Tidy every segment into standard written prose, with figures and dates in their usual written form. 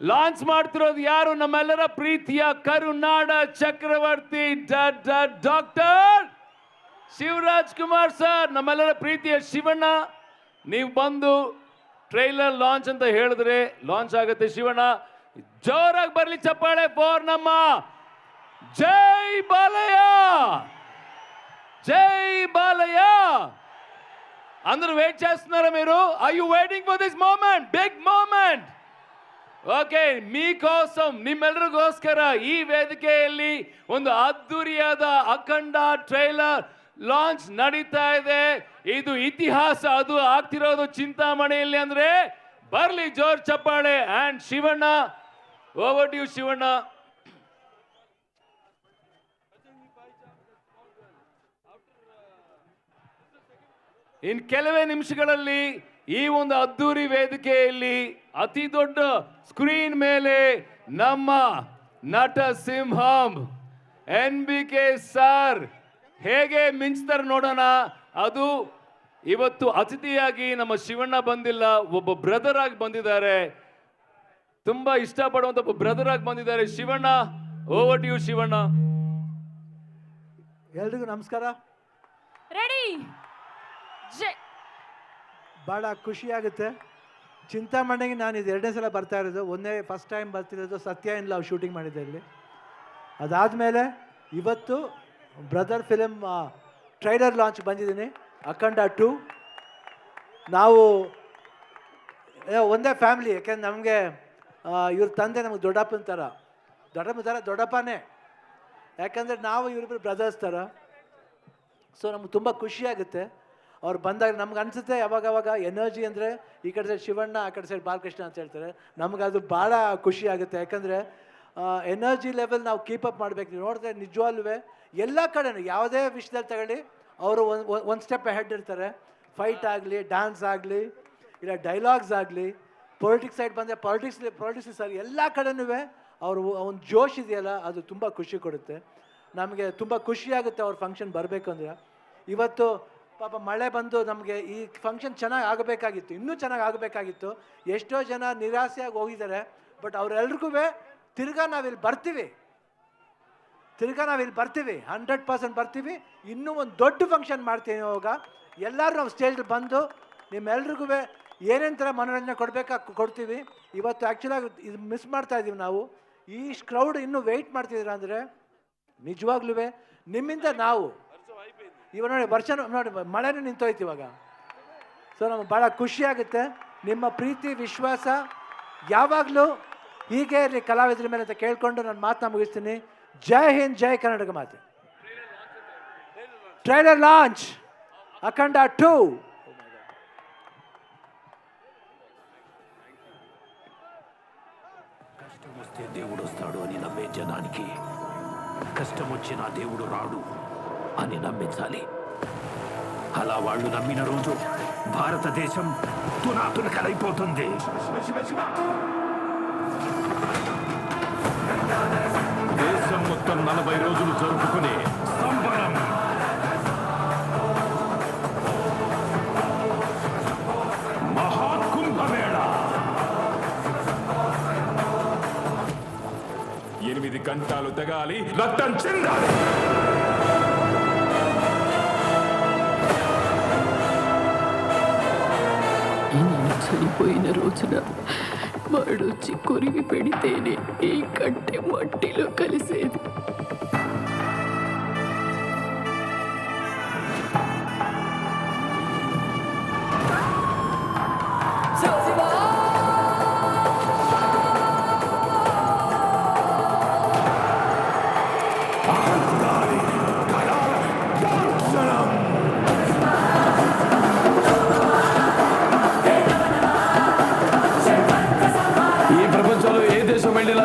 Launch ಮಾಡ್ತಿರೋದು ಯಾರು? ನಮ್ಮೆಲ್ಲರ ಪ್ರೀತಿಯ ಕರುನಾಡ ಚಕ್ರವರ್ತಿ ಡಾಕ್ಟರ್ ಶಿವರಾಜ್ ಕುಮಾರ್ ಸರ್. ನಮ್ಮೆಲ್ಲರ ಪ್ರೀತಿಯ ಶಿವಣ್ಣ, ನೀವು ಬಂದು ಟ್ರೈಲರ್ ಲಾಂಚ್ ಅಂತ ಹೇಳಿದ್ರೆ ಲಾಂಚ್ ಆಗುತ್ತೆ. ಶಿವಣ್ಣ, ಜೋರಾಗಿ ಬರ್ಲಿ ಚಪ್ಪಾಳೆ ಫಾರ್ ನಮ್ಮ ಜೈ ಬಾಲಯ್ಯ. జై బాలయ్య. అందరూ వెయిట్ చేస్తున్నారా మీరు? Are you waiting for this moment? Big moment. Okay, మీకోసం ನಿಮ್ಮೆಲ್ಲರಿಗೋಸ್ಕರ ಈ ವೇದಿಕೆಯಲ್ಲಿ ಒಂದು ಅದ್ದೂರಿಯಾದ ಅಖಂಡ ಟ್ರೈಲರ್ ಲಾಂಚ್ ನಡೀತಾ ಇದೆ. ಇದು ಇತಿಹಾಸ. ಅದು ಆಗ್ತಿರೋದು ಚಿಂತಾಮಣಿಯಲ್ಲಿ. ಅಂದ್ರೆ ಬರ್ಲಿ ಜೋರ್ ಚಪ್ಪಾಳೆ. And Shivanna, over to you Shivanna. ಇನ್ ಕೆಲವೇ ನಿಮಿಷಗಳಲ್ಲಿ ಈ ಒಂದು ಅದ್ದೂರಿ ವೇದಿಕೆಯಲ್ಲಿ ಅತಿ ದೊಡ್ಡ ಸ್ಕ್ರೀನ್ ಮೇಲೆ ನಮ್ಮ ನಟ ಸಿಂಹಂ NBK ಸರ್ ಹೇಗೆ ಮಿಂಚ್ತಾರೆ ನೋಡೋಣ. ಅದು ಇವತ್ತು ಅತಿಥಿಯಾಗಿ ನಮ್ಮ ಶಿವಣ್ಣ ಬಂದಿಲ್ಲ, ಒಬ್ಬ ಬ್ರದರ್ ಆಗಿ ಬಂದಿದ್ದಾರೆ. ತುಂಬಾ ಇಷ್ಟಪಡುವಂತ ಒಬ್ಬ ಬ್ರದರ್ ಆಗಿ ಬಂದಿದ್ದಾರೆ. Shivanna, over to you Shivanna. ಎಲ್ರಿಗೂ ನಮಸ್ಕಾರ. ರೆಡಿ. ಭಾಳ ಖುಷಿಯಾಗುತ್ತೆ. ಚಿಂತಾಮಣಿಗೆ ನಾನು ಇದು 2ನೇ ಸಲ ಬರ್ತಾ ಇರೋದು. ಫಸ್ಟ್ ಟೈಮ್ ಬರ್ತಿರೋದು ಸತ್ಯ ಇನ್ ಲವ್ ಶೂಟಿಂಗ್ ಮಾಡಿದ್ದೆ ಇಲ್ಲಿ. ಅದಾದಮೇಲೆ ಇವತ್ತು ಬ್ರದರ್ ಫಿಲಮ್ ಟ್ರೈಲರ್ ಲಾಂಚ್ ಬಂದಿದ್ದೀನಿ, ಅಖಂಡ 2. ನಾವು ಒಂದೇ ಫ್ಯಾಮಿಲಿ. ಯಾಕೆಂದ್ರೆ ನಮಗೆ ಇವ್ರ ತಂದೆ ನಮಗೆ ದೊಡ್ಡಪ್ಪನೇ. ಯಾಕಂದರೆ ನಾವು ಇವರಿಬ್ಬರು ಬ್ರದರ್ಸ್ ಥರ. ಸೊ ನಮ್ಗೆ ತುಂಬ ಖುಷಿಯಾಗುತ್ತೆ ಅವ್ರು ಬಂದಾಗ. ನಮ್ಗೆ ಅನಿಸುತ್ತೆ ಯಾವಾಗವಾಗ ಎನರ್ಜಿ ಅಂದರೆ ಈ ಕಡೆ ಸೈಡ್ ಶಿವಣ್ಣ, ಆ ಕಡೆ ಸೈಡ್ ಬಾಲಕೃಷ್ಣ ಅಂತ ಹೇಳ್ತಾರೆ. ನಮ್ಗೆ ಅದು ಭಾಳ ಖುಷಿ ಆಗುತ್ತೆ. ಯಾಕಂದರೆ ಎನರ್ಜಿ ಲೆವೆಲ್ ನಾವು ಕೀಪಪ್ ಮಾಡಬೇಕು. ನೋಡಿದ್ರೆ ನಿಜವಾಗ್ಲೂ ಎಲ್ಲ ಕಡೆನೂ ಯಾವುದೇ ವಿಷಯದಲ್ಲಿ ತಗೊಳ್ಳಿ ಅವರು ಒಂದು ಸ್ಟೆಪ್ ಹೆಡ್ ಇರ್ತಾರೆ. ಫೈಟ್ ಆಗಲಿ, ಡ್ಯಾನ್ಸ್ ಆಗಲಿ, ಇಲ್ಲ ಡೈಲಾಗ್ಸ್ ಆಗಲಿ, ಪೊಲಿಟಿಕ್ಸ್ ಸೈಡ್ ಬಂದರೆ ಪೊಲಿಟಿಕ್ಸ್ ಸರ್ ಎಲ್ಲ ಕಡೆನೂ ಅವರು ಒಂದು ಜೋಶ್ ಇದೆಯಲ್ಲ, ಅದು ತುಂಬ ಖುಷಿ ಕೊಡುತ್ತೆ. ನಮಗೆ ತುಂಬ ಖುಷಿಯಾಗುತ್ತೆ ಅವ್ರ ಫಂಕ್ಷನ್ ಬರಬೇಕು ಅಂದರೆ. ಇವತ್ತು ಪಾಪ ಮಳೆ ಬಂದು ನಮಗೆ ಈ ಫಂಕ್ಷನ್ ಚೆನ್ನಾಗಿ ಆಗಬೇಕಾಗಿತ್ತು, ಇನ್ನೂ ಚೆನ್ನಾಗಿ ಆಗಬೇಕಾಗಿತ್ತು. ಎಷ್ಟೋ ಜನ ನಿರಾಸೆಯಾಗಿ ಹೋಗಿದ್ದಾರೆ. ಬಟ್ ಅವರೆಲ್ರಿಗೂ ತಿರ್ಗಾ ನಾವಿಲ್ಲಿ ಬರ್ತೀವಿ 100% ಬರ್ತೀವಿ. ಇನ್ನೂ ಒಂದು ದೊಡ್ಡ ಫಂಕ್ಷನ್ ಮಾಡ್ತೀವಿ. ಇವಾಗ ಎಲ್ಲರೂ ನಾವು ಸ್ಟೇಜಲ್ಲಿ ಬಂದು ನಿಮ್ಮೆಲ್ರಿಗೂ ಏನೇನು ಥರ ಮನೋರಂಜನೆ ಕೊಡ್ತೀವಿ. ಇವತ್ತು ಆ್ಯಕ್ಚುಲಾಗಿ ಇದು ಮಿಸ್ ಮಾಡ್ತಾ ಇದ್ದೀವಿ ನಾವು. ಈ ಕ್ರೌಡ್ ಇನ್ನೂ ವೆಯ್ಟ್ ಮಾಡ್ತಿದ್ದೀರ ಅಂದರೆ ನಿಜವಾಗ್ಲೂ ನಿಮ್ಮಿಂದ ನಾವು ಇವಾಗ ನೋಡಿ ಮಳೆನೂ ನಿಂತೋಯ್ತು ಇವಾಗ. ಸೊ ನಮಗೆ ಭಾಳ ಖುಷಿಯಾಗುತ್ತೆ. ನಿಮ್ಮ ಪ್ರೀತಿ ವಿಶ್ವಾಸ ಯಾವಾಗಲೂ ಹೀಗೆ ಇರಲಿ ಕಲಾವಿದರ ಮೇಲೆ ಅಂತ ಕೇಳ್ಕೊಂಡು ನಾನು ಮಾತನ್ನ ಮುಗಿಸ್ತೀನಿ. ಜೈ ಹಿಂದ್, ಜೈ ಕರ್ನಾಟಕ ಮಾತೆ. ಟ್ರೈಲರ್ ಲಾಂಚ್ అఖండ 2. కష్టం వస్తే దేవుడు వస్తాడు అని నమ్మే జనానికి కష్టం వచ్చినా దేవుడు రాడు అని నమ్మించాలి. అలా వాళ్ళు నమ్మిన రోజు భారతదేశం తునాతునకలైపోతుంది. దేశం మొత్తం 40 రోజులు జరుపుకునే సంబరం మహాకుంభమేళ. 8 గంటలు తెగాలి, రక్తం చెందాలి. నేను చనిపోయిన రోజున వాడొచ్చి కొరివి పెడితేనే ఈ కట్టె మట్టిలో కలిసేది.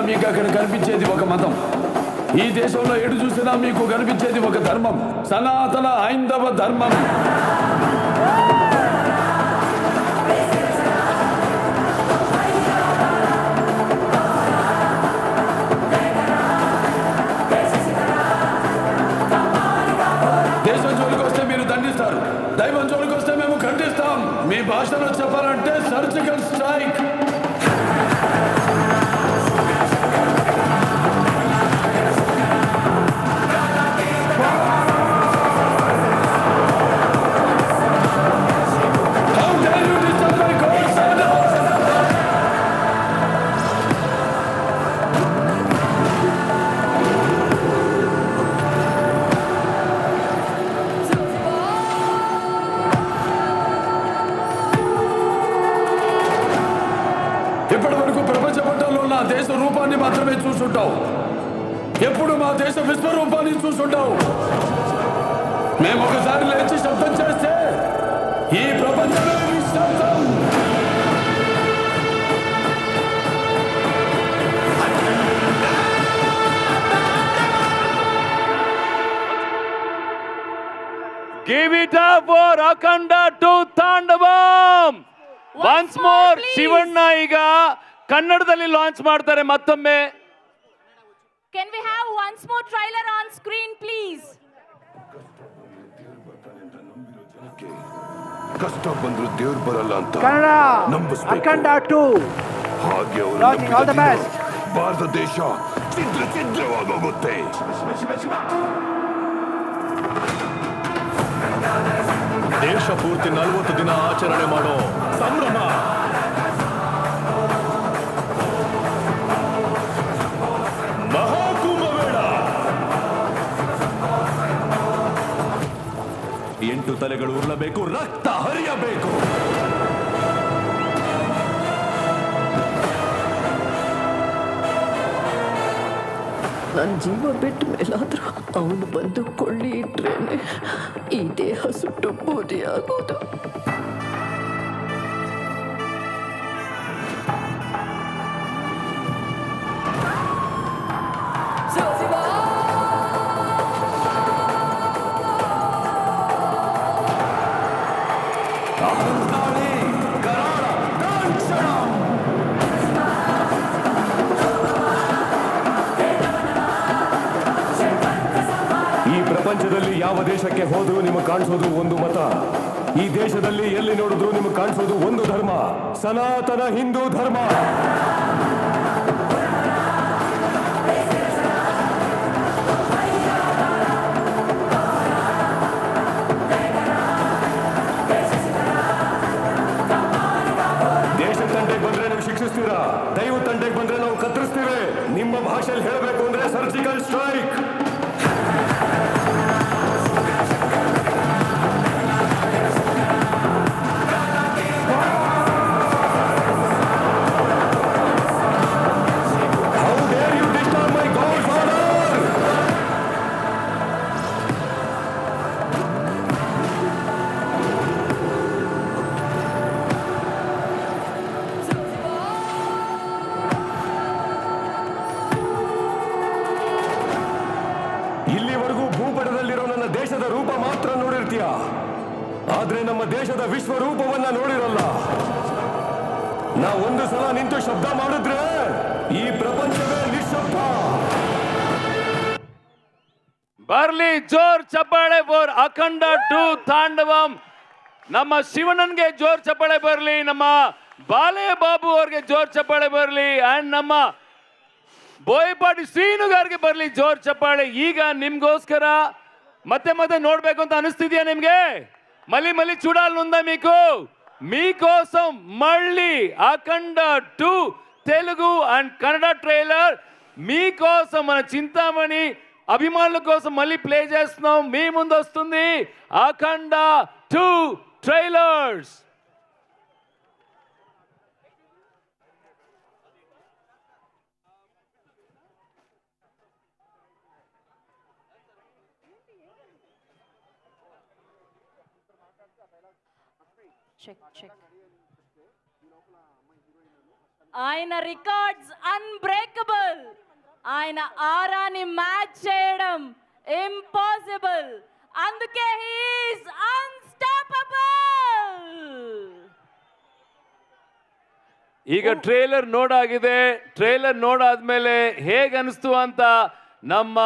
మీకు అక్కడ కనిపించేది ఒక మతం. ఈ దేశంలో ఎటు చూసినా మీకు కనిపించేది ఒక ధర్మం, సనాతన హైందవ ధర్మం. దేశం జోలికి వస్తే మీరు దండిస్తారు, దైవం జోలికి వస్తే మేము ఖండిస్తాం. మీ భాషలో చెప్పాలంటే సర్జికల్ స్ట్రైక్. మా దేశ రూపాన్ని మాత్రమే చూసుంటావు, ఎప్పుడు మా దేశ విశ్వరూపాన్ని చూసుంటావు. మేము ఒకసారి లేచి శబ్దం చేస్తే ఈ ప్రపంచమే నిశ్శబ్దం. Give it up for Akhanda 2 ತಾಂಡವಂ. Once more Shivanna ಈಗ ಕನ್ನಡದಲ್ಲಿ ಲಾಂಚ್ ಮಾಡ್ತಾರೆ ಮತ್ತೊಮ್ಮೆ. Can we have once more trailer on screen, please? ಕಷ್ಟ ಬಂದ್ರು ದೇವ್ರು ಬರಲ್ಲ ಅಂತ ಕನ್ನಡ ನಂಬಿಸ್ಬೇಕು. ಅಖಂಡ 2 ಹಾಗೆ ಅವರು Launching, all the best. Bharat ದೇಶ ಛಿದ್ರವಾಗೋಗುತ್ತೆ. ದೇಶ ಪೂರ್ತಿ 40 ದಿನ ಆಚರಣೆ ಮಾಡೋ ಸಂಭ್ರಮ. ಮಹಾಕುಂಭಮೇಳ 8 ತಲೆಗಳು ಉರುಳಬೇಕು, ರಕ್ತ ಹರಿಯಬೇಕು. ನನ್ನ ಜೀವ ಬಿಟ್ಟ ಮೇಲಾದ್ರೂ ಅವನು ಬಂದು ಕೊಳ್ಳಿ ಇಟ್ರೇನೆ ಈ ದೇಹ ಸುಟ್ಟು ಬೂದಿ ಆಗೋದು. ಈ ಪ್ರಪಂಚದಲ್ಲಿ ಯಾವ ದೇಶಕ್ಕೆ ಹೋದ್ರೂ ನಿಮಗೆ ಕಾಣಿಸೋದು ಒಂದು ಮತ. ಈ ದೇಶದಲ್ಲಿ ಎಲ್ಲಿ ನೋಡಿದ್ರು ನಿಮಗೆ ಕಾಣಿಸೋದು ಒಂದು ಧರ್ಮ, ಸನಾತನ ಹಿಂದೂ ಧರ್ಮ. ದೇಶ ತಂಟೆಗೆ ಬಂದ್ರೆ ನೀವು ಶಿಕ್ಷಿಸ್ತೀರಾ, ದೈವ ತಂಟೆಗೆ ಬಂದ್ರೆ ನಾವು ಕತ್ತರಿಸ್ತೀವಿ. ನಿಮ್ಮ ಭಾಷೆಯಲ್ಲಿ ಹೇಳಬೇಕು ಅಂದ್ರೆ ಸರ್ಜಿಕಲ್ ಸ್ಟ್ರೈಕ್. ಇಲ್ಲಿವರೆಗೂ ಭೂಪಟದಲ್ಲಿರೋ ನನ್ನ ದೇಶದ ರೂಪ ಮಾತ್ರ ನೋಡಿರ್ತೀಯ, ಆದ್ರೆ ನಮ್ಮ ದೇಶದ ವಿಶ್ವರೂಪವನ್ನ ನೋಡಿರಲ್ಲ. ನಾ ಒಂದು ಸಲ ನಿಂತು ಶಬ್ದ ಮಾಡಿದ್ರೆ ಈ ಪ್ರಪಂಚವೇ ನಿಶ್ಶಬ್ದ. ಬರ್ಲಿ ಜೋರ್ ಚಪ್ಪಾಳೆ ಫಾರ್ ಅಖಂಡ 2 ತಾಂಡವಂ. ನಮ್ಮ ಶಿವಣ್ಣನ್ಗೆ ಜೋರ್ ಚಪ್ಪಾಳೆ ಬರ್ಲಿ, ನಮ್ಮ ಬಾಲೆ ಬಾಬು ಅವ್ರಿಗೆ ಜೋರ್ ಚಪ್ಪಾಳೆ ಬರ್ಲಿ, ಅಂಡ್ ನಮ್ಮ ಬೋಯಪಾಟಿ ಶ್ರೀನುಗಾರ್ಗೆ ಬರ್ಲಿ ಜೋರ್ ಚಪ್ಪಾಳೆ. ಈಗ ನಿಮ್ಗೋಸ್ಕರ ಮತ್ತೆ ಮತ್ತೆ ನೋಡ್ಬೇಕು ಅಂತ అనిస్తుందియా నిమ్గే? మళ్ళీ మళ్ళీ చూడాలనుందా మీకు? మీకోసం మళ్ళీ అఖండ 2 తెలుగు అండ్ కన్నడ ట్రైలర్ మీకోసం మన చింతామణి అభిమానుల కోసం మళ్ళీ ప్లే చేస్తున్నాం. మీ ముందు వస్తుంది అఖండ 2 ట్రైలర్స్. చెక్. ఆయన రికార్డ్స్ అన్బ్రేకబుల్. ఆయన ఆరాని మ్యాచ్ చేయడం ఇంపాసిబుల్. అందుకే హి ఈస్ అన్స్టాపబుల్. ಈಗ ಟ್ರೇಲರ್ ನೋಡಾಗಿದೆ. ಟ್ರೇಲರ್ ನೋಡಾದ್ಮೇಲೆ ಹೇಗೆ ಅನಿಸ್ತು ಅಂತ ನಮ್ಮ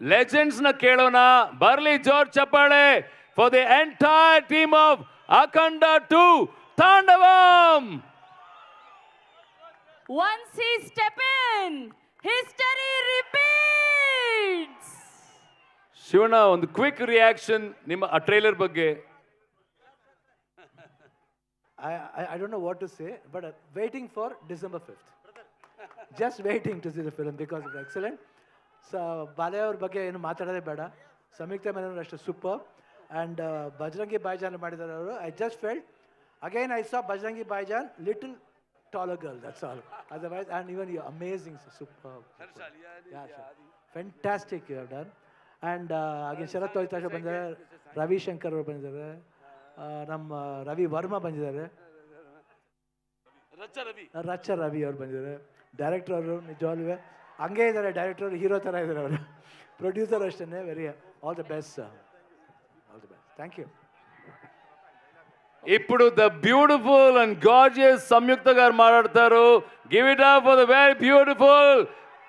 ಲೆಜೆಂಡ್ಸ್ ನ ಕೇಳೋಣ. ಬರ್ಲಿ ಜೋರ್ ಚಪ್ಪಾಳೆ for the entire team of ಅಖಂಡ 2 ತಾಂಡವಂ. Once he step in, history repeats. Shivanna, ಒಂದು ಕ್ವಿಕ್ ರಿಯಾಕ್ಷನ್ ನಿಮ್ಮ ಆ ಟ್ರೇಲರ್ ಬಗ್ಗೆ. I don't know what to say, but waiting for December 5th. Just waiting to see the film because it's excellent. So ಬಾಲೆ ಅವ್ರ ಬಗ್ಗೆ ಏನು ಮಾತಾಡೋದೇ ಬೇಡ. ಸಂಯುಕ್ತ ಮೆನನ್ ಅಷ್ಟೇ ಸೂಪರ್. And ಬಜರಂಗಿ ಭಾಯ್ಜಾನ್ ಮಾಡಿದ್ದಾರೆ ಅವರು. I just felt again I saw Bajrangi bhaijaan little taller girl, that's all. Otherwise, and even you're amazing, super. Yeah, sure. Fantastic you have done. And again, Sharat Toitasha ಬಂದಿದ್ದಾರೆ, ರವಿ ಶಂಕರ್ ಅವರು ಬಂದಿದ್ದಾರೆ, ನಮ್ಮ ರವಿ ವರ್ಮಾ ಬಂದಿದ್ದಾರೆ, ರಚ್ಚ ರವಿ ಅವ್ರು ಬಂದಿದ್ದಾರೆ, ಡೈರೆಕ್ಟರ್ ಅವರು ನಿಜವಾಗ್ಲೂ ಹಂಗೆ ಇದ್ದಾರೆ, ಡೈರೆಕ್ಟರ್ ಅವರು ಹೀರೋ ಥರ ಇದ್ದಾರೆ ಅವರು, ಪ್ರೊಡ್ಯೂಸರ್ ಅಷ್ಟೇ. Very all the best, all the best, thank you. ఇప్పుడు the beautiful and gorgeous Samyuktha garu మాట్లాడతారు. Give it up for the very beautiful